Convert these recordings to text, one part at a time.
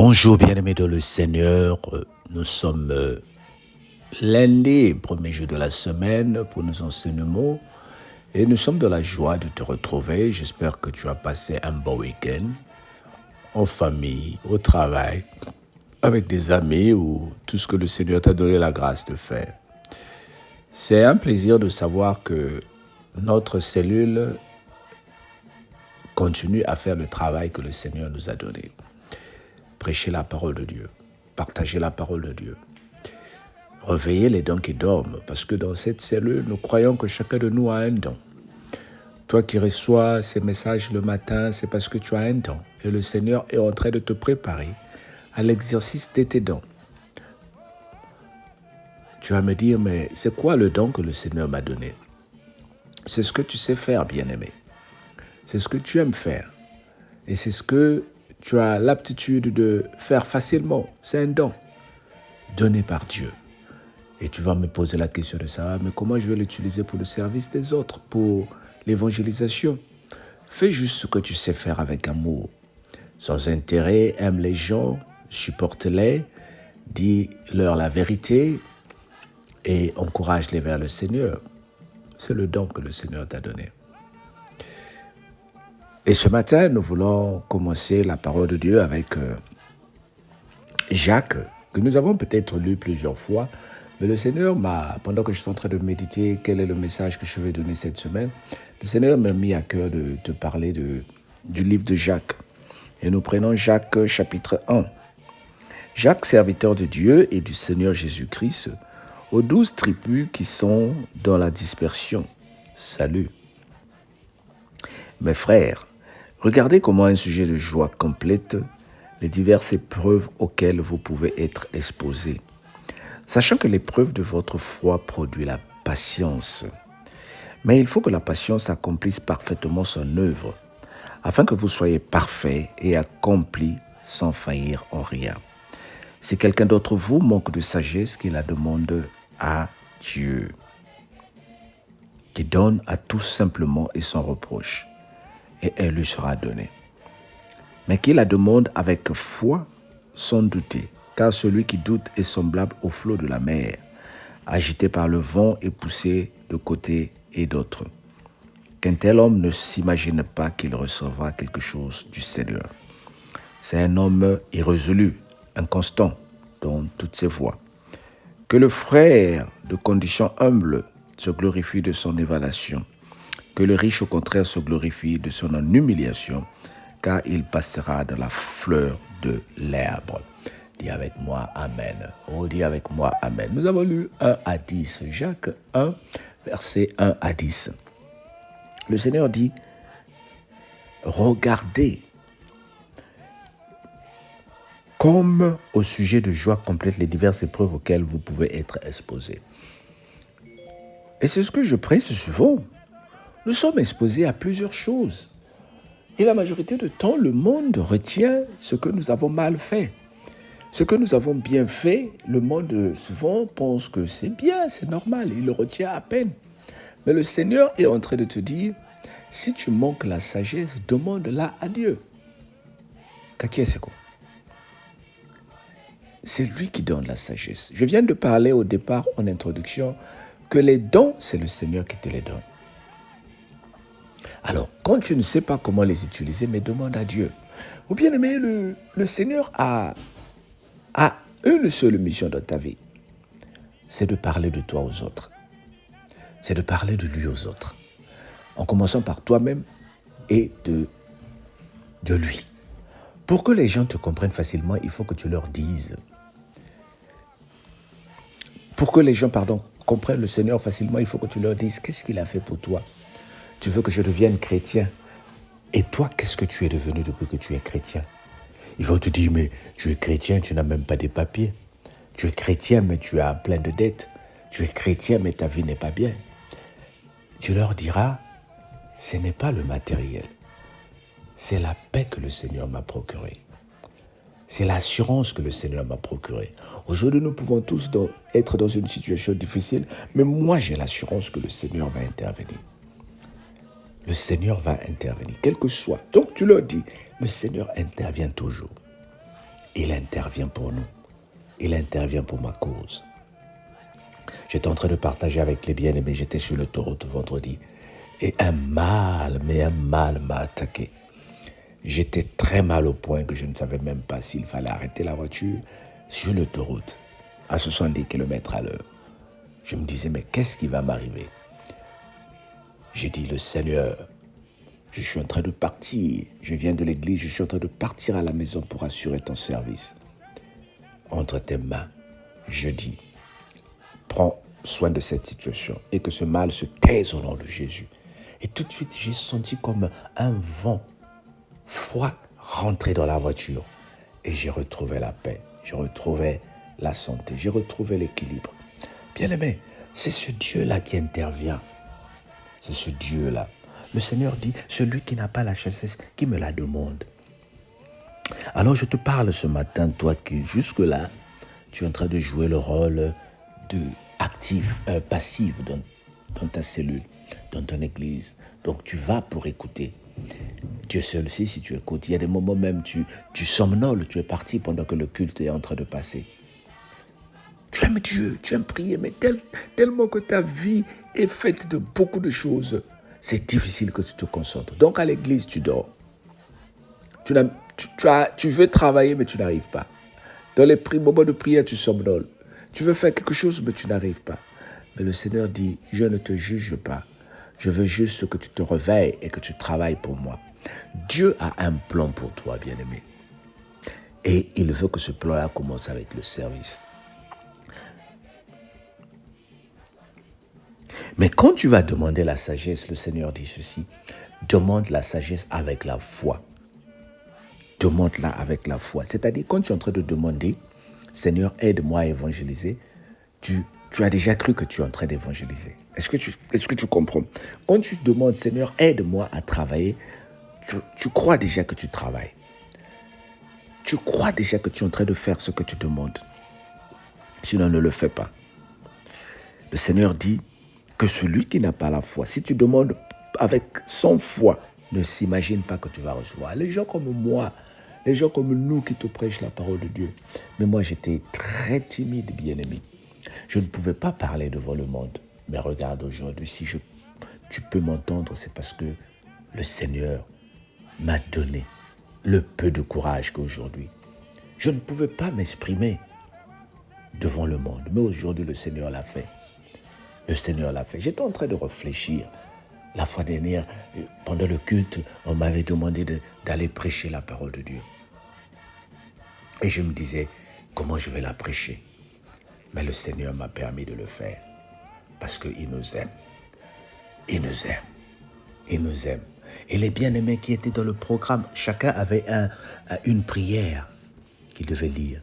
Bonjour bien-aimés dans le Seigneur, nous sommes lundi, premier jour de la semaine pour nos enseignements et nous sommes dans la joie de te retrouver. J'espère que tu as passé un bon week-end en famille, au travail, avec des amis ou tout ce que le Seigneur t'a donné la grâce de faire. C'est un plaisir de savoir que notre cellule continue à faire le travail que le Seigneur nous a donné. Prêcher la parole de Dieu, partager la parole de Dieu, réveiller les dons qui dorment, parce que dans cette cellule, nous croyons que chacun de nous a un don. Toi qui reçois ces messages le matin, c'est parce que tu as un don, et le Seigneur est en train de te préparer à l'exercice de tes dons. Tu vas me dire, mais c'est quoi le don que le Seigneur m'a donné? C'est ce que tu sais faire, bien-aimé. C'est ce que tu aimes faire. Et c'est ce que tu as l'aptitude de faire facilement. C'est un don donné par Dieu. Et tu vas me poser la question de savoir, mais comment je vais l'utiliser pour le service des autres, pour l'évangélisation? Fais juste ce que tu sais faire avec amour. Sans intérêt, aime les gens, supporte-les, dis-leur la vérité et encourage-les vers le Seigneur. C'est le don que le Seigneur t'a donné. Et ce matin, nous voulons commencer la parole de Dieu avec Jacques, que nous avons peut-être lu plusieurs fois, mais le Seigneur pendant que je suis en train de méditer quel est le message que je vais donner cette semaine, le Seigneur m'a mis à cœur de te parler du livre de Jacques. Et nous prenons Jacques chapitre 1. Jacques, serviteur de Dieu et du Seigneur Jésus-Christ, aux 12 tribus qui sont dans la dispersion. Salut. Mes frères, regardez comment un sujet de joie complète les diverses épreuves auxquelles vous pouvez être exposés, sachant que l'épreuve de votre foi produit la patience. Mais il faut que la patience accomplisse parfaitement son œuvre, afin que vous soyez parfaits et accomplis sans faillir en rien. Si quelqu'un d'entre vous manque de sagesse, qu'il la demande à Dieu, qui donne à tous simplement et sans reproche, et elle lui sera donnée. Mais qu'il la demande avec foi, sans douter, car celui qui doute est semblable au flot de la mer, agité par le vent et poussé de côté et d'autre. Qu'un tel homme ne s'imagine pas qu'il recevra quelque chose du Seigneur. C'est un homme irrésolu, inconstant dans toutes ses voies. Que le frère de condition humble se glorifie de son évaluation, que le riche au contraire se glorifie de son humiliation, car il passera dans la fleur de l'herbe. Dis avec moi Amen. Oh, dis avec moi Amen. Nous avons lu 1 à 10, Jacques 1, versets 1 à 10. Le Seigneur dit, regardez comme au sujet de joie complète les diverses épreuves auxquelles vous pouvez être exposés. Et c'est ce que je prêche souvent. Nous sommes exposés à plusieurs choses. Et la majorité du temps, le monde retient ce que nous avons mal fait. Ce que nous avons bien fait, le monde souvent pense que c'est bien, c'est normal, il le retient à peine. Mais le Seigneur est en train de te dire, si tu manques la sagesse, demande-la à Dieu. Qui est-ce quoi? C'est lui qui donne la sagesse. Je viens de parler au départ, en introduction, que les dons, c'est le Seigneur qui te les donne. Alors, quand tu ne sais pas comment les utiliser, mais demande à Dieu. Ou bien aimé, le Seigneur a une seule mission dans ta vie. C'est de parler de toi aux autres. C'est de parler de lui aux autres. En commençant par toi-même et de lui. Pour que les gens te comprennent facilement, il faut que tu leur dises. Pour que les gens, comprennent le Seigneur facilement, il faut que tu leur dises qu'est-ce qu'il a fait pour toi. Tu veux que je devienne chrétien. Et toi, qu'est-ce que tu es devenu depuis que tu es chrétien? Ils vont te dire, mais tu es chrétien, tu n'as même pas de papiers. Tu es chrétien, mais tu as plein de dettes. Tu es chrétien, mais ta vie n'est pas bien. Tu leur diras, ce n'est pas le matériel. C'est la paix que le Seigneur m'a procurée. C'est l'assurance que le Seigneur m'a procurée. Aujourd'hui, nous pouvons tous être dans une situation difficile, mais moi, j'ai l'assurance que le Seigneur va intervenir. Le Seigneur va intervenir, quel que soit. Donc tu leur dis, le Seigneur intervient toujours. il intervient pour nous. Il intervient pour ma cause. J'étais en train de partager avec les bien-aimés, j'étais sur l'autoroute vendredi et un mal m'a attaqué. J'étais très mal au point que je ne savais même pas s'il fallait arrêter la voiture sur l'autoroute à 70 km à l'heure. Je me disais, mais qu'est-ce qui va m'arriver? J'ai dit, le Seigneur, je suis en train de partir. Je viens de l'église, je suis en train de partir à la maison pour assurer ton service. Entre tes mains, je dis, prends soin de cette situation et que ce mal se taise au nom de Jésus. Et tout de suite, j'ai senti comme un vent froid rentrer dans la voiture. Et j'ai retrouvé la paix, j'ai retrouvé la santé, j'ai retrouvé l'équilibre. Bien-aimé, c'est ce Dieu-là qui intervient. C'est ce Dieu-là. Le Seigneur dit, celui qui n'a pas la sagesse, qui me la demande. Alors je te parle ce matin, toi qui jusque-là, tu es en train de jouer le rôle de passif dans ta cellule, dans ton église. Donc tu vas pour écouter. Dieu seul sait si tu écoutes. Il y a des moments même, tu somnoles, tu es parti pendant que le culte est en train de passer. Tu aimes Dieu, tu aimes prier, mais tellement que ta vie est faite de beaucoup de choses, c'est difficile que tu te concentres. Donc à l'église, tu dors. Tu veux travailler, mais tu n'arrives pas. Dans les moments de prière, tu somnoles. Tu veux faire quelque chose, mais tu n'arrives pas. Mais le Seigneur dit, je ne te juge pas. Je veux juste que tu te réveilles et que tu travailles pour moi. Dieu a un plan pour toi, bien-aimé. Et il veut que ce plan-là commence avec le service. Mais quand tu vas demander la sagesse, le Seigneur dit ceci, demande la sagesse avec la foi. Demande-la avec la foi. C'est-à-dire, quand tu es en train de demander, Seigneur, aide-moi à évangéliser, tu as déjà cru que tu es en train d'évangéliser. Est-ce que tu comprends? Quand tu demandes, Seigneur, aide-moi à travailler, tu crois déjà que tu travailles. Tu crois déjà que tu es en train de faire ce que tu demandes. Sinon, ne le fais pas. Le Seigneur dit que celui qui n'a pas la foi, si tu demandes avec sans foi, ne s'imagine pas que tu vas recevoir. Les gens comme moi, les gens comme nous qui te prêchent la parole de Dieu. Mais moi, j'étais très timide, bien-aimé. Je ne pouvais pas parler devant le monde. Mais regarde aujourd'hui, si tu peux m'entendre, c'est parce que le Seigneur m'a donné le peu de courage qu'aujourd'hui. Je ne pouvais pas m'exprimer devant le monde. Mais aujourd'hui, le Seigneur l'a fait. Le Seigneur l'a fait. J'étais en train de réfléchir. La fois dernière, pendant le culte, on m'avait demandé d'aller prêcher la parole de Dieu. Et je me disais, comment je vais la prêcher? Mais le Seigneur m'a permis de le faire. Parce qu'il nous aime. Il nous aime. Il nous aime. Et les bien-aimés qui étaient dans le programme, chacun avait une prière qu'il devait lire.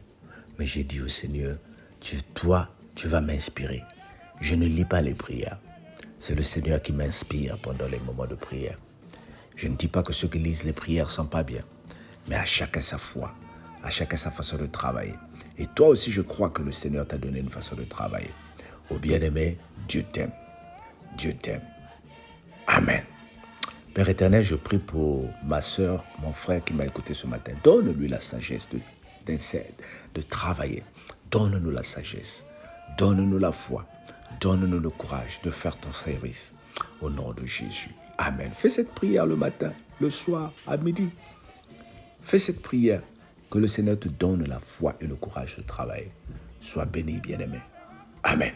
Mais j'ai dit au Seigneur, toi, tu vas m'inspirer. Je ne lis pas les prières. C'est le Seigneur qui m'inspire pendant les moments de prière. Je ne dis pas que ceux qui lisent les prières ne sont pas bien. Mais à chacun sa foi. À chacun sa façon de travailler. Et toi aussi, je crois que le Seigneur t'a donné une façon de travailler. Au bien-aimé, Dieu t'aime. Dieu t'aime. Amen. Père éternel, je prie pour ma soeur, mon frère qui m'a écouté ce matin. Donne-lui la sagesse de travailler. Donne-nous la sagesse. Donne-nous la foi. Donne-nous le courage de faire ton service. Au nom de Jésus. Amen. Fais cette prière le matin, le soir, à midi. Fais cette prière. Que le Seigneur te donne la foi et le courage de travailler. Sois béni, bien-aimé. Amen.